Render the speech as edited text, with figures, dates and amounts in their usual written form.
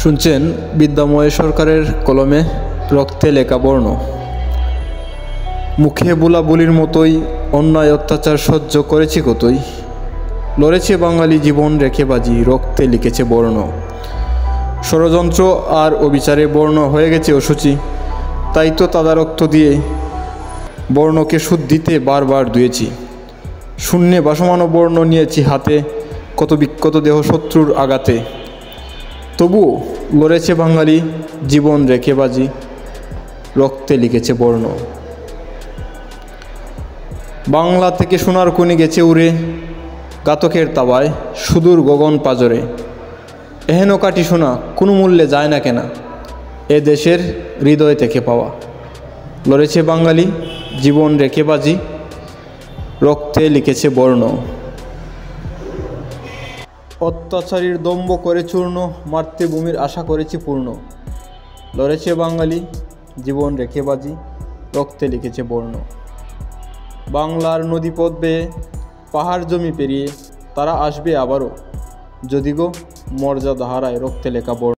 শুনছেন বিদ্যাময় সরকারের কলমে রক্তে লেখা বর্ণ। মুখে বুলাবুলির মতোই অন্যায় অত্যাচার সহ্য করেছি কতই, লড়েছে বাঙালি জীবন রেখে বাজি, রক্তে লিখেছে বর্ণ। ষড়যন্ত্র আর অবিচারে বর্ণ হয়ে গেছে অসুচি, তাই তো তাদা রক্ত দিয়ে বর্ণকে শুদ্ধিতে বারবার ধুয়েছি। শূন্যে বাসমান বর্ণ নিয়েছি হাতে, কত বিক্ষত দেহ শত্রুর আঘাতে। তবুও লড়েছে বাঙালি জীবন রেখে বাজি, রক্তে লিখেছে বর্ণ। বাংলা থেকে সোনার খনি গেছে উড়ে, ঘাতকের তাবায় সুদূর গগন পাজরে। এহেন কাটি সোনা কোনো মূল্যে যায় না কেনা, এ দেশের হৃদয় থেকে পাওয়া। লড়েছে বাঙালি জীবন রেখে বাজি, রক্তে লিখেছে বর্ণ। অত্যাচারীর দম্ভ করে চূর্ণ, মাতৃভূমির আশা করেছি পূর্ণ। লড়েছে বাঙালি জীবন রেখে বাজি, রক্তে লিখেছে বর্ণ। বাংলার নদীপথ বেয়ে পাহাড় জমি পেরিয়ে তারা আসবে আবারও, যদি গো মর্যাদা হারায় রক্তে লেখা বর্ণ।